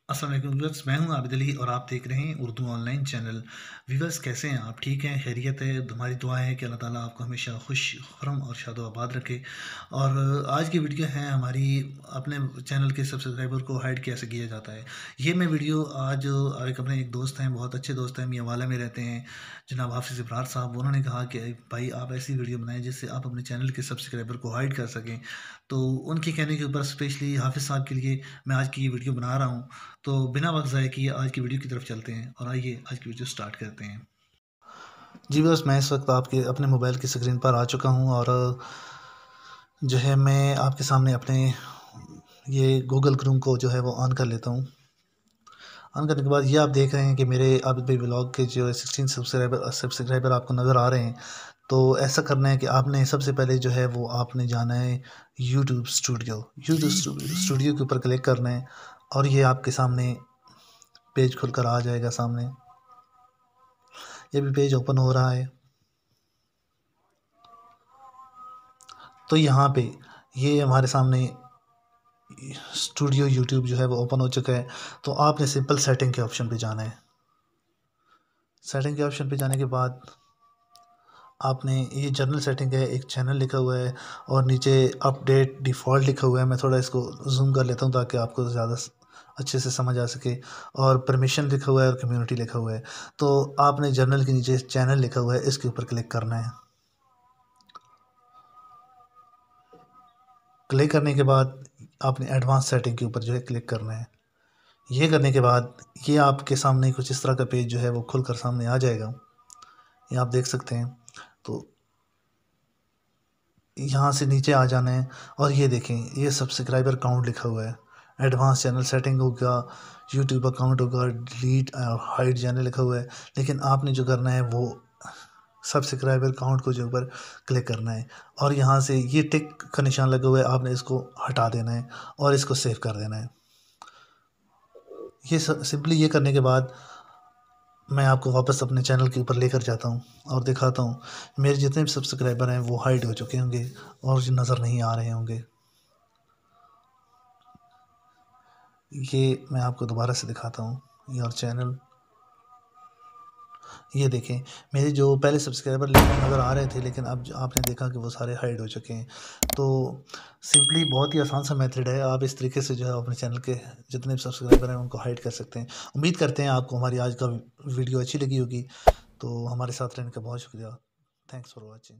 अस्सलाम वालेकुम व्यूअर्स, मैं हूं आबिद अली और आप देख रहे हैं उर्दू ऑनलाइन चैनल। व्यूअर्स, कैसे हैं आप? ठीक हैं? खैरियत है? हमारी दुआ है कि अल्लाह ताला आपको हमेशा खुश खुरम और शादो आबाद रखे। और आज की वीडियो है हमारी अपने चैनल के सब्सक्राइबर को हाइड कैसे किया जाता है। ये मैं वीडियो आज एक दोस्त हैं, बहुत अच्छे दोस्त हैं, मियांवाला में रहते हैं, जनाब हाफिज़ इब्रार साहब। उन्होंने कहा कि भाई आप ऐसी वीडियो बनाएं जिससे आप अपने चैनल के सब्सक्राइबर को हाइड कर सकें। तो उनके कहने के ऊपर स्पेशली हाफिज़ साहब के लिए मैं आज की ये वीडियो बना रहा हूँ। तो बिना वक्त ज़ाय किए आज की वीडियो की तरफ चलते हैं और आइए आज की वीडियो स्टार्ट करते हैं। जी बस मैं इस वक्त आपके अपने मोबाइल की स्क्रीन पर आ चुका हूँ और जो है मैं आपके सामने अपने ये गूगल क्रोम को जो है वो ऑन कर लेता हूँ। ऑन करने के बाद ये आप देख रहे हैं कि मेरे आबिद भाई व्लॉग के जो है 16 सब्सक्राइबर आपको नज़र आ रहे हैं। तो ऐसा करना है कि आपने सबसे पहले जो है वो आपने जाना है यूट्यूब स्टूडियो के ऊपर क्लिक करना है और ये आपके सामने पेज खुलकर आ जाएगा सामने। ये भी पेज ओपन हो रहा है। तो यहाँ पे ये हमारे सामने स्टूडियो यूट्यूब जो है वो ओपन हो चुका है। तो आपने सिंपल सेटिंग के ऑप्शन पे जाना है। सेटिंग के ऑप्शन पे जाने के बाद आपने ये जनरल सेटिंग है, एक चैनल लिखा हुआ है और नीचे अपडेट डिफ़ॉल्ट लिखा हुआ है। मैं थोड़ा इसको जूम कर लेता हूँ ताकि आपको ज़्यादा अच्छे से समझ आ सके। और परमिशन लिखा हुआ है और कम्युनिटी लिखा हुआ है। तो आपने जनरल के नीचे चैनल लिखा हुआ है, इसके ऊपर क्लिक करना है। क्लिक करने के बाद आपने एडवांस सेटिंग के ऊपर जो है क्लिक करना है। ये करने के बाद ये आपके सामने कुछ इस तरह का पेज जो है वो खुलकर सामने आ जाएगा। ये आप देख सकते हैं। तो यहाँ से नीचे आ जाना है और ये देखें, ये सब्सक्राइबर काउंट लिखा हुआ है। एडवांस चैनल सेटिंग होगा, यूट्यूब अकाउंट होगा, डिलीट और हाइड चैनल लिखा हुआ है। लेकिन आपने जो करना है वो सब्सक्राइबर काउंट को जो ऊपर क्लिक करना है और यहाँ से ये टिक का निशान लगा हुआ है, आपने इसको हटा देना है और इसको सेव कर देना है। ये सिंपली ये करने के बाद मैं आपको वापस अपने चैनल के ऊपर लेकर जाता हूँ और दिखाता हूँ मेरे जितने भी सब्सक्राइबर हैं वो हाइड हो चुके होंगे और जो नज़र नहीं आ रहे होंगे। ये मैं आपको दोबारा से दिखाता हूँ योर चैनल। ये देखें, मेरे जो पहले सब्सक्राइबर लिस्ट में नज़र आ रहे थे लेकिन अब आपने देखा कि वो सारे हाइड हो चुके हैं। तो सिंपली बहुत ही आसान सा मेथड है। आप इस तरीके से जो है अपने चैनल के जितने भी सब्सक्राइबर हैं उनको हाइड कर सकते हैं। उम्मीद करते हैं आपको हमारी आज का वीडियो अच्छी लगी होगी। तो हमारे साथ रहने का बहुत शुक्रिया। Thanks for watching.